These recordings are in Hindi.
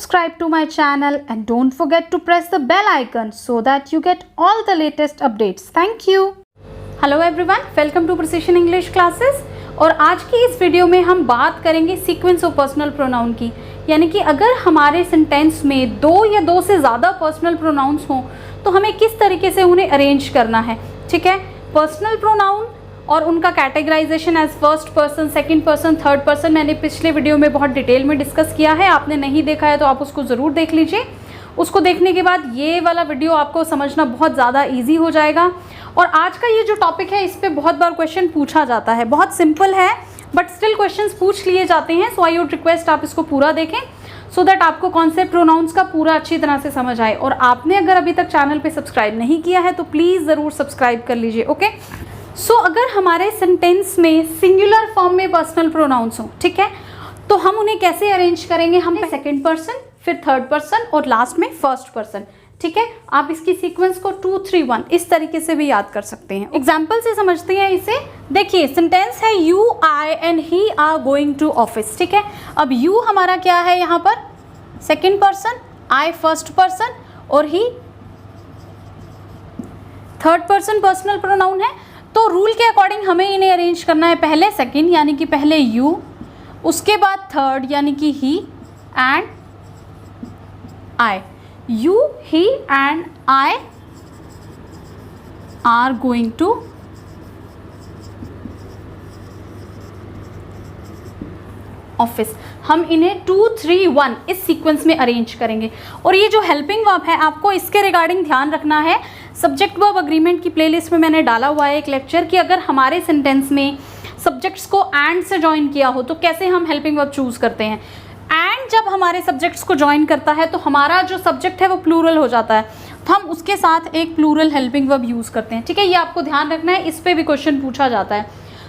subscribe to my channel and don't forget to press the bell icon so that you get all the latest updates. Thank you. Hello everyone, welcome to Precision English Classes. और आज की इस वीडियो में हम बात करेंगे सीक्वेंस ऑफ पर्सनल प्रोनाउन की, यानी कि अगर हमारे सेंटेंस में दो या दो से ज़्यादा पर्सनल प्रोनाउंस हों तो हमें किस तरीके से उन्हें अरेंज करना है. ठीक है, पर्सनल प्रोनाउन और उनका categorisation as first person, second person, third person मैंने पिछले वीडियो में बहुत डिटेल में डिस्कस किया है. आपने नहीं देखा है तो आप उसको ज़रूर देख लीजिए. उसको देखने के बाद ये वाला वीडियो आपको समझना बहुत ज़्यादा इजी हो जाएगा. और आज का ये जो टॉपिक है इस पे बहुत बार क्वेश्चन पूछा जाता है. बहुत सिंपल है बट स्टिल क्वेश्चंस पूछ लिए जाते हैं. सो आई वुड रिक्वेस्ट आप इसको पूरा देखें सो दैट आपको कॉन्सेप्ट प्रोनाउंस का पूरा अच्छी तरह से समझ आए. और आपने अगर अभी तक चैनल पे सब्सक्राइब नहीं किया है तो प्लीज़ ज़रूर सब्सक्राइब कर लीजिए. ओके, सो अगर हमारे सेंटेंस में सिंगुलर फॉर्म में पर्सनल प्रोनाउंस हो, ठीक है, तो हम उन्हें कैसे अरेंज करेंगे. हम सेकंड पर्सन, फिर थर्ड पर्सन और लास्ट में फर्स्ट पर्सन. ठीक है, आप इसकी सीक्वेंस को 2, 3, 1 इस तरीके से भी याद कर सकते हैं. एग्जाम्पल से समझते हैं इसे. देखिए सेंटेंस है you, I and he are going to office. ठीक है, अब यू हमारा क्या है यहाँ पर second person, I first person और he third person personal pronoun है. तो रूल के अकॉर्डिंग हमें इन्हें अरेंज करना है. पहले सेकंड यानी कि पहले यू, उसके बाद थर्ड यानी कि he and I. You, he and I are going to office. हम इन्हें 2, 3, 1 इस सीक्वेंस में अरेंज करेंगे. और ये जो हेल्पिंग वर्ब है आपको इसके रिगार्डिंग ध्यान रखना है. सब्जेक्ट वर्ब अग्रीमेंट की प्लेलिस्ट में मैंने डाला हुआ है एक लेक्चर कि अगर हमारे सेंटेंस में सब्जेक्ट्स को एंड से ज्वाइन किया हो तो कैसे हम हेल्पिंग वर्ब चूज़ करते हैं. एंड जब हमारे सब्जेक्ट्स को ज्वाइन करता है तो हमारा जो सब्जेक्ट है वो प्लूरल हो जाता है, तो हम उसके साथ एक प्लूरल हेल्पिंग वर्ब यूज़ करते हैं. ठीक है, ये आपको ध्यान रखना है. इस पे भी क्वेश्चन पूछा जाता है.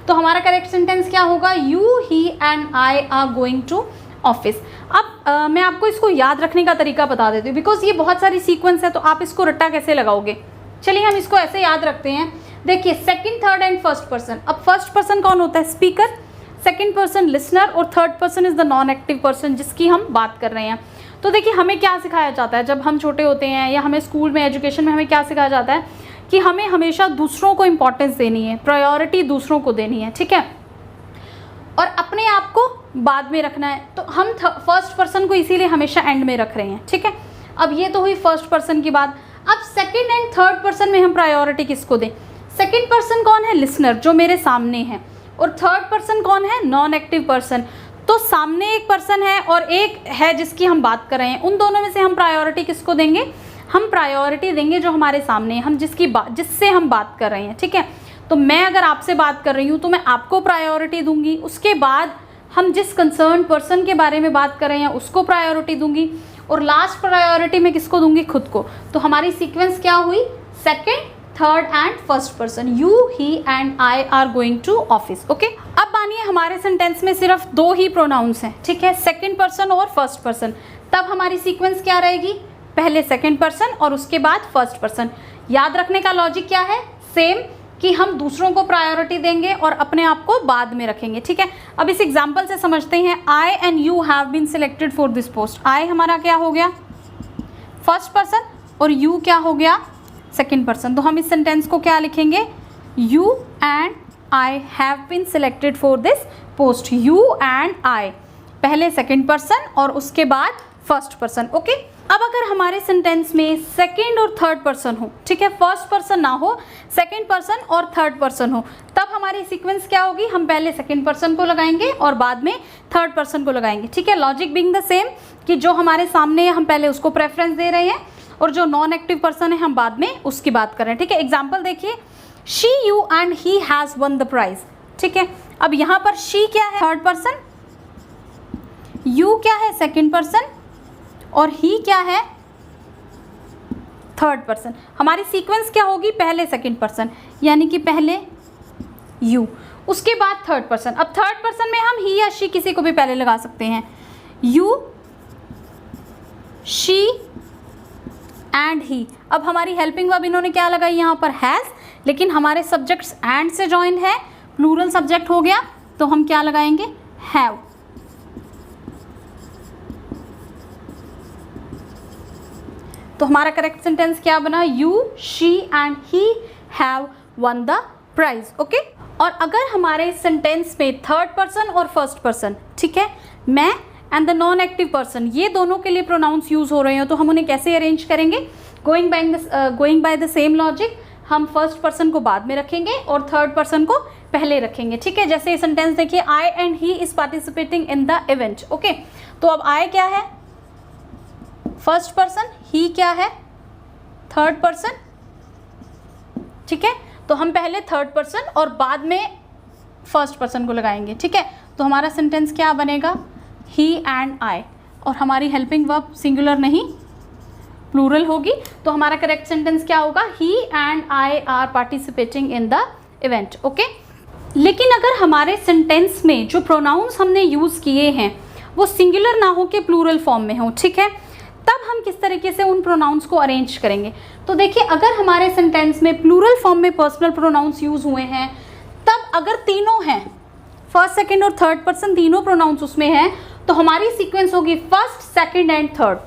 तो हमारा करेक्ट सेंटेंस क्या होगा, you, he and I are going to office. अब मैं आपको इसको याद रखने का तरीका बता देती हूँ बिकॉज ये बहुत सारी सीक्वेंस है तो आप इसको रट्टा कैसे लगाओगे. चलिए हम इसको ऐसे याद रखते हैं. देखिए second, third and first person. अब फर्स्ट पर्सन कौन होता है, स्पीकर. सेकेंड पर्सन लिसनर और third person is the non active person जिसकी हम बात कर रहे हैं. तो देखिए हमें क्या सिखाया जाता है जब हम छोटे होते हैं या हमें स्कूल में एजुकेशन में हमें क्या सिखाया जाता है कि हमें हमेशा दूसरों को इंपॉर्टेंस देनी है, प्रायोरिटी दूसरों को देनी है. ठीक है, और अपने आप को बाद में रखना है. तो हम फर्स्ट पर्सन को इसीलिए हमेशा एंड में रख रहे हैं. ठीक है, अब ये तो हुई फर्स्ट पर्सन की बात. अब सेकेंड एंड थर्ड पर्सन में हम प्रायोरिटी किसको दें. सेकेंड पर्सन कौन है, लिसनर जो मेरे सामने है. और थर्ड पर्सन कौन है, नॉन एक्टिव पर्सन. तो सामने एक पर्सन है और एक है जिसकी हम बात कर रहे हैं. उन दोनों में से हम प्रायोरिटी किसको देंगे, हम प्रायोरिटी देंगे जो हमारे सामने है, हम जिससे हम बात कर रहे हैं. ठीक है, तो मैं अगर आपसे बात कर रही हूँ तो मैं आपको प्रायोरिटी दूंगी. उसके बाद हम जिस कंसर्न पर्सन के बारे में बात कर रहे हैं उसको प्रायोरिटी दूंगी. और लास्ट प्रायोरिटी में किसको दूंगी, खुद को. तो हमारी सीक्वेंस क्या हुई, second, third and first person. You, he and I are going to office. Okay, अब मानिए हमारे सेंटेंस में सिर्फ दो ही प्रोनाउंस हैं. ठीक है, सेकंड पर्सन और फर्स्ट पर्सन. तब हमारी सीक्वेंस क्या रहेगी, पहले सेकंड पर्सन और उसके बाद फर्स्ट पर्सन. याद रखने का लॉजिक क्या है, सेम कि हम दूसरों को प्रायोरिटी देंगे और अपने आप को बाद में रखेंगे. ठीक है, अब इस एग्जाम्पल से समझते हैं. I and you have been selected for this post. I हमारा क्या हो गया, फर्स्ट पर्सन और यू क्या हो गया, सेकेंड पर्सन. तो हम इस सेंटेंस को क्या लिखेंगे, you and I have been selected for this post. You and I, पहले सेकेंड पर्सन और उसके बाद फर्स्ट पर्सन. ओके, अब अगर हमारे सेंटेंस में सेकेंड और थर्ड पर्सन हो, ठीक है, फर्स्ट पर्सन ना हो, सेकेंड पर्सन और थर्ड पर्सन हो, तब हमारी सीक्वेंस क्या होगी, हम पहले सेकेंड पर्सन को लगाएंगे और बाद में थर्ड पर्सन को लगाएंगे. ठीक है, लॉजिक बीइंग द सेम कि जो हमारे सामने है हम पहले उसको प्रेफरेंस दे रहे हैं और जो नॉन एक्टिव पर्सन है हम बाद में उसकी बात कर रहे हैं. ठीक है, एग्जाम्पल देखिए, she, you and he has won the prize. ठीक है, अब यहाँ पर शी क्या है, थर्ड पर्सन, यू क्या है, सेकेंड पर्सन और ही क्या है, थर्ड पर्सन. हमारी सीक्वेंस क्या होगी, पहले सेकेंड पर्सन यानी कि पहले यू, उसके बाद थर्ड पर्सन. अब थर्ड पर्सन में हम ही या शी किसी को भी पहले लगा सकते हैं. यू, शी एंड ही. अब हमारी हेल्पिंग वर्ब इन्होंने क्या लगाई यहाँ पर, हैज़, लेकिन हमारे सब्जेक्ट्स एंड से जॉइंड है, प्लूरल सब्जेक्ट हो गया तो हम क्या लगाएंगे, हैव. तो हमारा करेक्ट सेंटेंस क्या बना, you, she and he have won the prize. Okay, और अगर हमारे सेंटेंस में थर्ड पर्सन और फर्स्ट पर्सन, ठीक है, मैं and the non active person, ये दोनों के लिए प्रोनाउंस यूज हो रहे हो, तो हम उन्हें कैसे अरेंज करेंगे, going by the same logic, हम फर्स्ट पर्सन को बाद में रखेंगे और थर्ड पर्सन को पहले रखेंगे। ठीक है, जैसे सेंटेंस देखिए, I and he is participating in the event. Okay, तो अब आई क्या है, फर्स्ट पर्सन, ही क्या है, थर्ड पर्सन। ठीक है, तो हम पहले थर्ड पर्सन और बाद में फर्स्ट पर्सन को लगाएंगे। ठीक है, तो हमारा सेंटेंस क्या बनेगा, ही एंड आई, और हमारी हेल्पिंग वर्ब सिंगुलर नहीं प्लूरल होगी, तो हमारा करेक्ट सेंटेंस क्या होगा, he and I are participating in the event. Okay, लेकिन अगर हमारे सेंटेंस में जो प्रोनाउंस हमने यूज़ किए हैं वो सिंगुलर ना हो के प्लूरल फॉर्म में हो, ठीक है, तब हम किस तरीके से उन प्रोनाउंस को अरेंज करेंगे। तो देखिए, अगर हमारे सेंटेंस में प्लूरल फॉर्म में पर्सनल प्रोनाउंस यूज़ हुए हैं, तब अगर तीनों हैं, फर्स्ट सेकंड और थर्ड पर्सन तीनों प्रोनाउंस उसमें हैं, तो हमारी सीक्वेंस होगी फर्स्ट, सेकंड एंड थर्ड।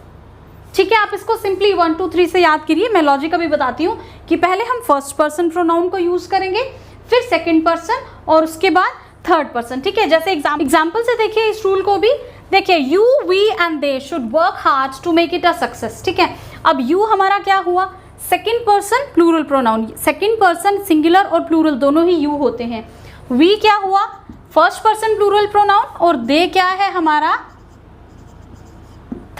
ठीक है, आप इसको सिंपली 1 2 3 से याद करिए। मैं लॉजिक अभी बताती हूँ कि पहले हम फर्स्ट पर्सन प्रोनाउन को यूज़ करेंगे, फिर सेकंड पर्सन और उसके बाद थर्ड पर्सन। ठीक है, जैसे एग्जाम्पल से देखिए इस रूल को भी, देखिए you, we and they should work hard to make it a success. ठीक है, अब यू हमारा क्या हुआ, second person plural pronoun, second person singular और प्लूरल दोनों ही यू होते हैं। वी क्या हुआ, फर्स्ट पर्सन प्लूरल प्रोनाउन, और दे क्या है हमारा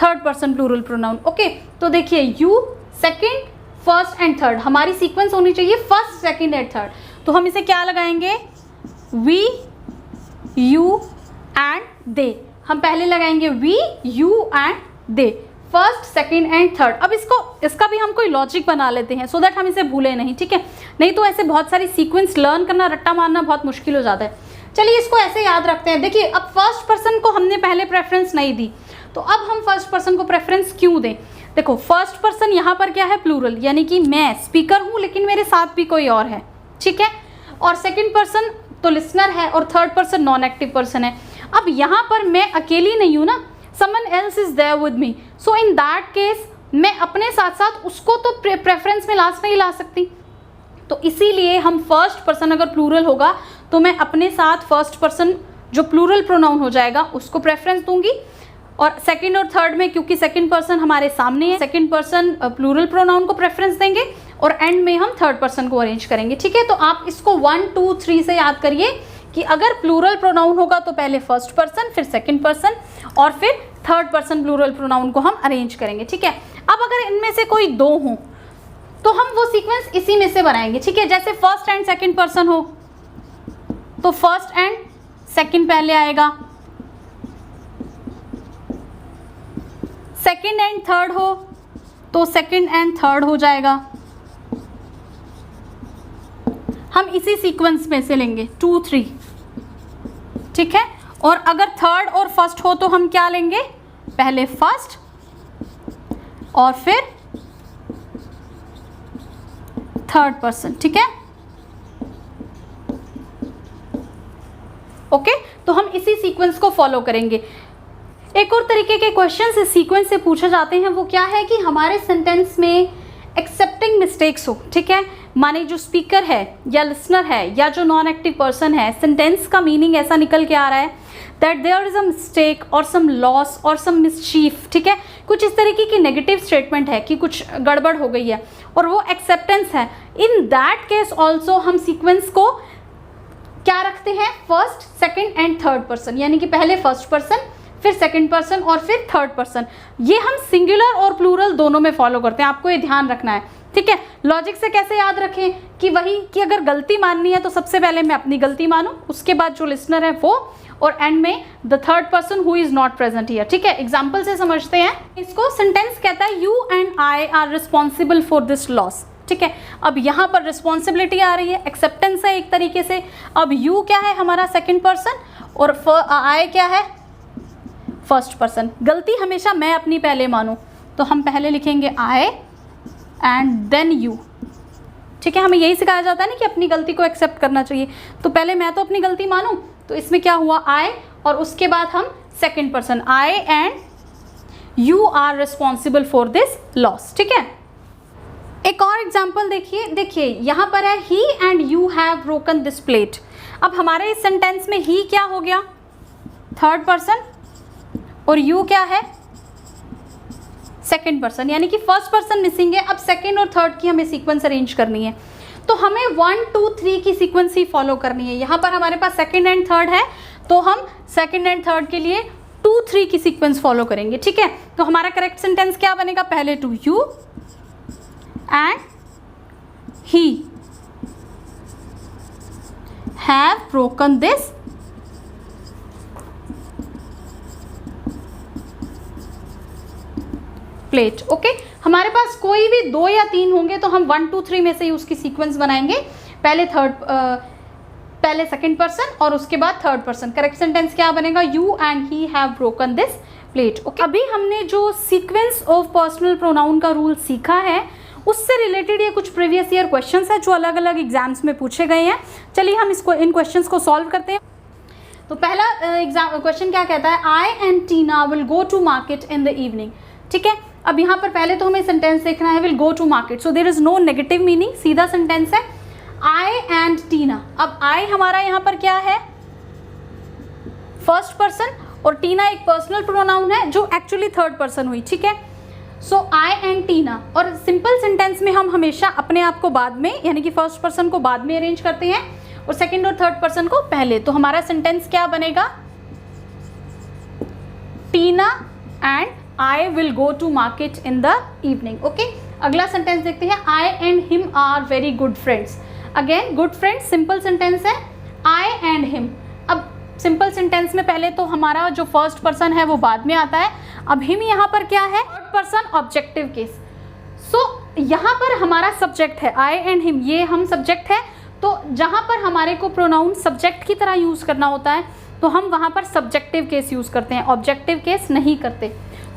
third person plural pronoun. Okay, तो देखिए you, second, first and third, हमारी सीक्वेंस होनी चाहिए फर्स्ट, सेकंड एंड थर्ड। तो हम इसे क्या लगाएंगे, वी, यू एंड दे। हम पहले लगाएंगे we, you and they, first, second and third. अब इसका भी हम कोई लॉजिक बना लेते हैं सो दैट हम इसे भूले नहीं। ठीक है, नहीं तो ऐसे बहुत सारी सीक्वेंस लर्न करना, रट्टा मारना बहुत मुश्किल हो जाता है। चलिए इसको ऐसे याद रखते हैं। देखिए, अब फर्स्ट पर्सन को हमने पहले प्रेफरेंस नहीं दी, तो अब हम फर्स्ट पर्सन को प्रेफरेंस क्यों दें। देखो, फर्स्ट पर्सन यहाँ पर क्या है, प्लूरल, यानी कि मैं स्पीकर हूँ लेकिन मेरे साथ भी कोई और है। ठीक है, और सेकंड पर्सन तो लिसनर है और third person non active person है। अब यहाँ पर मैं अकेली नहीं हूँ ना, someone else is there with me, so in that case मैं अपने साथ साथ उसको तो प्रेफरेंस में लास्ट नहीं ला सकती। तो इसीलिए हम फर्स्ट पर्सन अगर प्लूरल होगा तो मैं अपने साथ फर्स्ट पर्सन जो प्लूरल प्रोनाउन हो जाएगा उसको प्रेफरेंस दूंगी, और सेकंड और थर्ड में क्योंकि सेकंड पर्सन हमारे सामने है, सेकंड पर्सन प्लूरल प्रोनाउन को प्रेफरेंस देंगे, और एंड में हम थर्ड पर्सन को अरेंज करेंगे। ठीक है, तो आप इसको 1 2 3 से याद करिए कि अगर प्लूरल प्रोनाउन होगा तो पहले फर्स्ट पर्सन, फिर सेकंड पर्सन और फिर थर्ड पर्सन प्लूरल प्रोनाउन को हम अरेंज करेंगे। ठीक है, अब अगर इनमें से कोई दो हों तो हम वो सीक्वेंस इसी में से बनाएंगे। ठीक है, जैसे फर्स्ट एंड सेकंड पर्सन हो तो फर्स्ट एंड सेकंड पहले आएगा, सेकंड एंड थर्ड हो तो सेकंड एंड थर्ड हो जाएगा। हम इसी सीक्वेंस में से लेंगे 2 3। ठीक है, और अगर थर्ड और फर्स्ट हो तो हम क्या लेंगे, पहले फर्स्ट और फिर थर्ड पर्सन। ठीक है, ओके, तो हम इसी सीक्वेंस को फॉलो करेंगे। एक और तरीके के क्वेश्चंस इस सीक्वेंस से पूछे जाते हैं, वो क्या है कि हमारे सेंटेंस में एक्सेप्टिंग मिस्टेक्स हो। ठीक है, माने जो स्पीकर है या लिसनर है या जो नॉन एक्टिव पर्सन है, सेंटेंस का मीनिंग ऐसा निकल के आ रहा है that there is a mistake और सम लॉस और सम मिसचीफ। ठीक है, कुछ इस तरीके की नेगेटिव स्टेटमेंट है कि कुछ गड़बड़ हो गई है और वो एक्सेप्टेंस है। इन दैट केस ऑल्सो हम सीक्वेंस को क्या रखते हैं, first, second and third person, यानी कि पहले फर्स्ट पर्सन, फिर सेकंड पर्सन और फिर थर्ड पर्सन। ये हम सिंगुलर और प्लूरल दोनों में फॉलो करते हैं, आपको ये ध्यान रखना है। ठीक है, लॉजिक से कैसे याद रखें कि वही कि अगर गलती माननी है तो सबसे पहले मैं अपनी गलती मानूं, उसके बाद जो लिसनर है वो, और एंड में the third person who is not present here. ठीक है, एग्जाम्पल से समझते हैं इसको। सेंटेंस कहता है you and I are responsible for this loss. ठीक है, अब यहाँ पर रिस्पॉन्सिबिलिटी आ रही है, एक्सेप्टेंस है एक तरीके से। अब यू क्या है हमारा सेकंड पर्सन और आई क्या है फर्स्ट पर्सन। गलती हमेशा मैं अपनी पहले मानूं तो हम पहले लिखेंगे आई एंड देन यू। ठीक है, हमें यही सिखाया जाता है ना कि अपनी गलती को एक्सेप्ट करना चाहिए, तो पहले मैं तो अपनी गलती मानूं, तो इसमें क्या हुआ आई, और उसके बाद हम second person I and you are responsible for this loss. ठीक है, एक और एग्जाम्पल देखिए यहाँ पर है he and you have broken this plate. अब हमारे इस सेंटेंस में ही क्या हो गया, थर्ड पर्सन, और यू क्या है, सेकंड पर्सन, यानी कि फर्स्ट पर्सन मिसिंग है। अब सेकंड और थर्ड की हमें सीक्वेंस अरेंज करनी है, तो हमें 1 2 3 की सीक्वेंस ही फॉलो करनी है। यहाँ पर हमारे पास सेकंड एंड थर्ड है, तो हम सेकंड एंड थर्ड के लिए 2 3 की सीक्वेंस फॉलो करेंगे। ठीक है, तो हमारा करेक्ट सेंटेंस क्या बनेगा, पहले टू you and he have broken this plate. Okay, हमारे पास कोई भी 2 या 3 होंगे तो हम 1 2 3 में से ही उसकी सीक्वेंस बनाएंगे, पहले सेकंड पर्सन और उसके बाद थर्ड पर्सन। करेक्ट सेंटेंस क्या बनेगा, you and he have broken this plate. Okay, अभी हमने जो सीक्वेंस ऑफ पर्सनल प्रोनाउन का रूल सीखा है उससे रिलेटेड ये कुछ प्रीवियस ईयर क्वेश्चंस हैं जो अलग अलग एग्जाम्स में पूछे गए हैं। चलिए हम इन क्वेश्चंस को सॉल्व करते हैं। तो पहला एग्जाम क्वेश्चन क्या कहता है, I and Tina will go to market in the evening. ठीक है, अब यहाँ पर पहले तो हमें सेंटेंस देखना है, will go to market, so there is no negative meaning, सीधा सेंटेंस है आई एंड टीना। अब आई हमारा यहाँ पर क्या है, फर्स्ट पर्सन, और टीना एक पर्सनल प्रोनाउन है जो एक्चुअली थर्ड पर्सन हुई। ठीक है, सो आई एंड टीना, और सिंपल सेंटेंस में हम हमेशा अपने आप को बाद में, यानी कि फर्स्ट पर्सन को बाद में अरेंज करते हैं और सेकंड और थर्ड पर्सन को पहले। तो हमारा सेंटेंस क्या बनेगा, Tina and I will go to market in the evening। Okay, अगला सेंटेंस देखते हैं, I and him are very good friends। Again good friends simple sentence है, I and him। अब सिंपल सेंटेंस में पहले तो हमारा जो फर्स्ट पर्सन है वो बाद में आता है। अब हिम यहाँ पर क्या है, थर्ड पर्सन ऑब्जेक्टिव केस। सो यहाँ पर हमारा सब्जेक्ट है I and him, ये हम सब्जेक्ट है। तो जहाँ पर हमारे को प्रोनाउन सब्जेक्ट की तरह यूज़ करना होता है तो हम वहाँ पर सब्जेक्टिव केस यूज़ करते हैं, ऑब्जेक्टिव केस नहीं करते।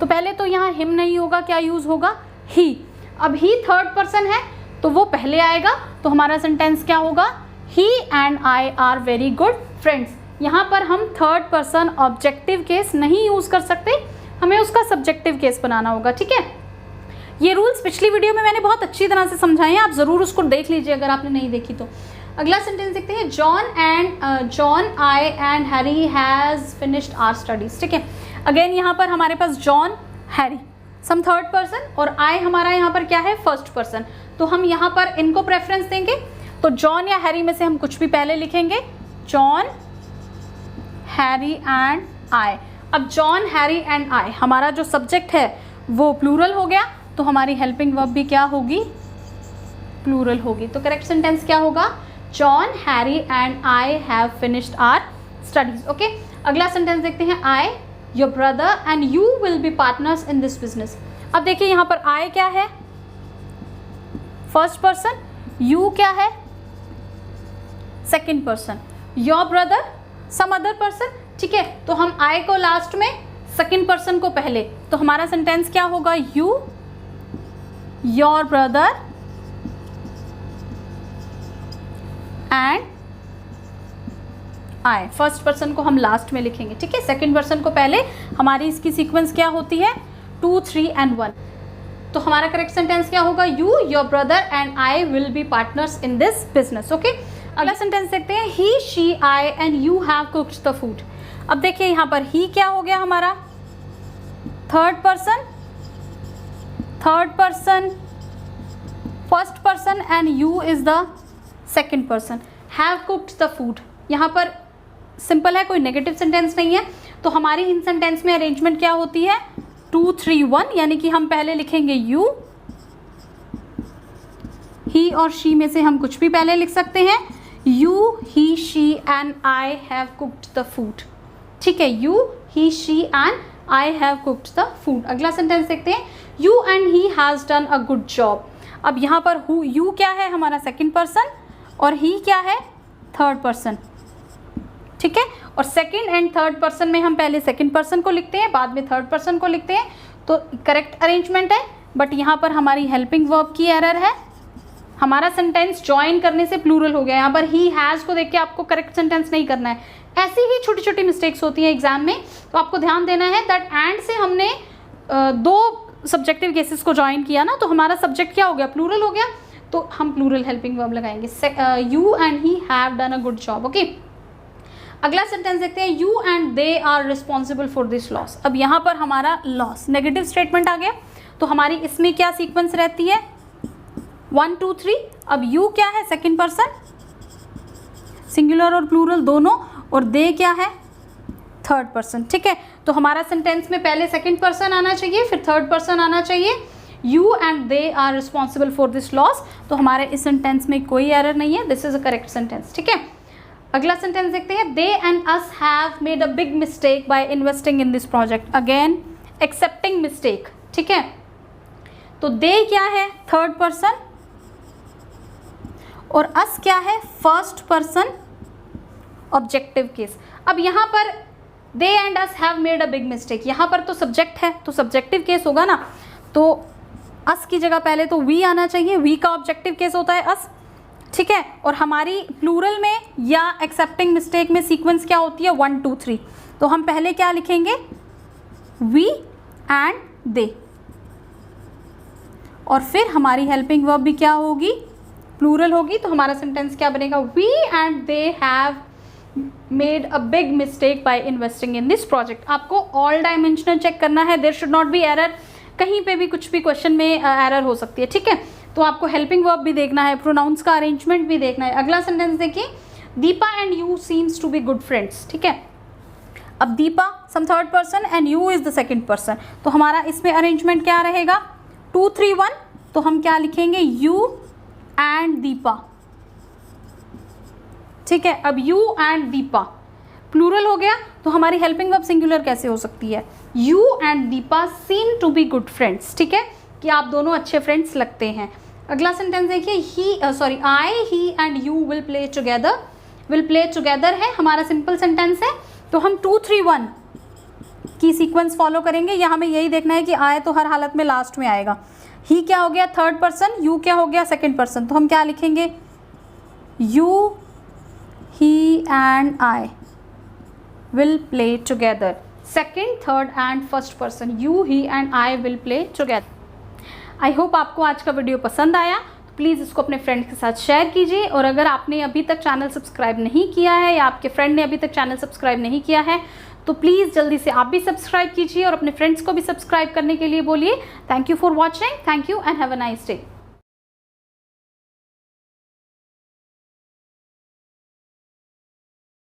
तो पहले तो यहाँ हिम नहीं होगा, क्या यूज़ होगा, ही। अब ही थर्ड पर्सन है तो वो पहले आएगा, तो हमारा सेंटेंस क्या होगा, he and I are very good friends. यहाँ पर हम थर्ड पर्सन ऑब्जेक्टिव केस नहीं यूज़ कर सकते, हमें उसका सब्जेक्टिव केस बनाना होगा। ठीक है, ये रूल्स पिछली वीडियो में मैंने बहुत अच्छी तरह से समझाए हैं, आप ज़रूर उसको देख लीजिए अगर आपने नहीं देखी तो। अगला सेंटेंस देखते हैं, John I and Harry has finished our studies. ठीक है, अगेन यहाँ पर हमारे पास John, Harry some third person, और आई हमारा यहाँ पर क्या है, फर्स्ट पर्सन। तो हम यहाँ पर इनको प्रेफरेंस देंगे, तो जॉन या हैरी में से हम कुछ भी पहले लिखेंगे, जॉन, हैरी एंड आई। अब जॉन, हैरी एंड आई, हमारा जो सब्जेक्ट है वो प्लूरल हो गया, तो हमारी हेल्पिंग वर्ब भी क्या होगी, प्लूरल होगी। तो करेक्ट सेंटेंस क्या होगा, John, Harry and I have finished our studies. Okay, अगला सेंटेंस देखते हैं, I, your brother and you will be partners in this business. अब देखिए यहाँ पर आई क्या है, फर्स्ट पर्सन, यू क्या है, second person, your brother some other person. ठीक है, तो हम आई को लास्ट में, सेकंड पर्सन को पहले, तो हमारा सेंटेंस क्या होगा, you, your brother and I. First person को हम लास्ट में लिखेंगे। ठीक है, सेकंड पर्सन को पहले। हमारी इसकी सीक्वेंस क्या होती है, 2 3 एंड 1। तो हमारा करेक्ट सेंटेंस क्या होगा, you, your brother and I will be partners in this business. Okay, अगला सेंटेंस देखते हैं, he, she, I and you have cooked the food. अब देखिए यहाँ पर ही क्या हो गया हमारा, third person, first person and you is the second person, have cooked the food. यहाँ पर सिंपल है, कोई नेगेटिव सेंटेंस नहीं है। तो हमारी इन सेंटेंस में अरेंजमेंट क्या होती है, 2 3 1, यानी कि हम पहले लिखेंगे यू, ही और शी में से हम कुछ भी पहले लिख सकते हैं, you, he, she and I have cooked the food. ठीक है, you, he, she and I have cooked the food. अगला सेंटेंस देखते हैं, you and he has done a good job. अब यहाँ पर हु, यू क्या है हमारा सेकंड पर्सन और ही क्या है थर्ड पर्सन। ठीक है, और सेकंड एंड थर्ड पर्सन में हम पहले सेकंड पर्सन को लिखते हैं, बाद में थर्ड पर्सन को लिखते हैं, तो करेक्ट अरेंजमेंट है। बट यहाँ पर हमारी हेल्पिंग वर्ब की एरर है, हमारा सेंटेंस ज्वाइन करने से प्लूरल हो गया। यहाँ पर ही हैज़ को देख के आपको करेक्ट सेंटेंस नहीं करना है। ऐसी ही छोटी छोटी मिस्टेक्स होती हैं एग्जाम में, तो आपको ध्यान देना है दैट एंड से हमने दो सब्जेक्टिव केसेस को ज्वाइन किया ना, तो हमारा सब्जेक्ट क्या हो गया, प्लूरल हो गया, तो हम प्लूरल हेल्पिंग वर्ब लगाएंगे। You and he have done a good job. Okay, अगला सेंटेंस देखते हैं, you and they are responsible for this loss. अब यहाँ पर हमारा लॉस नेगेटिव स्टेटमेंट आ गया, तो हमारी इसमें क्या सीक्वेंस रहती है, 1 2 3। अब यू क्या है, सेकंड पर्सन, सिंगुलर और प्लूरल दोनों, और दे क्या है, थर्ड पर्सन। ठीक है, तो हमारा सेंटेंस में पहले सेकंड पर्सन आना चाहिए, फिर थर्ड पर्सन आना चाहिए। You and they are responsible for this loss, तो हमारे इस सेंटेंस में कोई एरर नहीं है, this is a correct sentence. ठीक है, अगला सेंटेंस देखते हैं, they and us have made a big mistake by investing in this project. Again accepting mistake. ठीक है, तो दे क्या है, थर्ड पर्सन, और अस क्या है, फर्स्ट पर्सन ऑब्जेक्टिव केस। अब यहाँ पर they and us have made a big mistake, यहाँ पर तो सब्जेक्ट है तो सब्जेक्टिव केस होगा ना, तो अस की जगह पहले तो वी आना चाहिए, वी का ऑब्जेक्टिव केस होता है अस। ठीक है, और हमारी प्लूरल में या एक्सेप्टिंग मिस्टेक में सीक्वेंस क्या होती है, 1 2 3। तो हम पहले क्या लिखेंगे, वी एंड दे, और फिर हमारी हेल्पिंग वर्ब भी क्या होगी, प्लूरल होगी। तो हमारा सेंटेंस क्या बनेगा, we and they have made a big mistake by investing in this project. आपको ऑल डायमेंशनल चेक करना है, there should not be error, कहीं पे भी कुछ भी क्वेश्चन में एरर हो सकती है। ठीक है, तो आपको हेल्पिंग वर्ब भी देखना है, प्रोनाउंस का अरेंजमेंट भी देखना है। अगला सेंटेंस देखिए, Deepa and you seems to be good friends. ठीक है, अब दीपा सम third person and you is the second person, तो हमारा इसमें अरेंजमेंट क्या रहेगा, 2 3 1। तो हम क्या लिखेंगे, यू एंड दीपा। ठीक है, अब यू एंड दीपा प्लूरल हो गया, तो हमारी हेल्पिंग वर्ब सिंगुलर कैसे हो सकती है, you and Deepa seem to be good friends. ठीक है, कि आप दोनों अच्छे फ्रेंड्स लगते हैं। अगला सेंटेंस देखिए, I he and you will play together. Will play together है हमारा सिंपल सेंटेंस है, तो हम 2 3 1 की सीक्वेंस फॉलो करेंगे। यहाँ हमें यही देखना है कि आए तो हर हालत में लास्ट में आएगा। ही क्या हो गया, थर्ड पर्सन, यू क्या हो गया, सेकंड पर्सन, तो हम क्या लिखेंगे, you he and I will play together. Second, third and first person, you he and I will play together. I hope आपको आज का वीडियो पसंद आया, तो प्लीज़ इसको अपने फ्रेंड के साथ शेयर कीजिए, और अगर आपने अभी तक चैनल सब्सक्राइब नहीं किया है या आपके फ्रेंड ने अभी तक चैनल सब्सक्राइब नहीं किया है, तो प्लीज़ जल्दी से आप भी सब्सक्राइब कीजिए और अपने फ्रेंड्स को भी सब्सक्राइब करने के लिए बोलिए। Thank you for watching, thank you and have a nice day.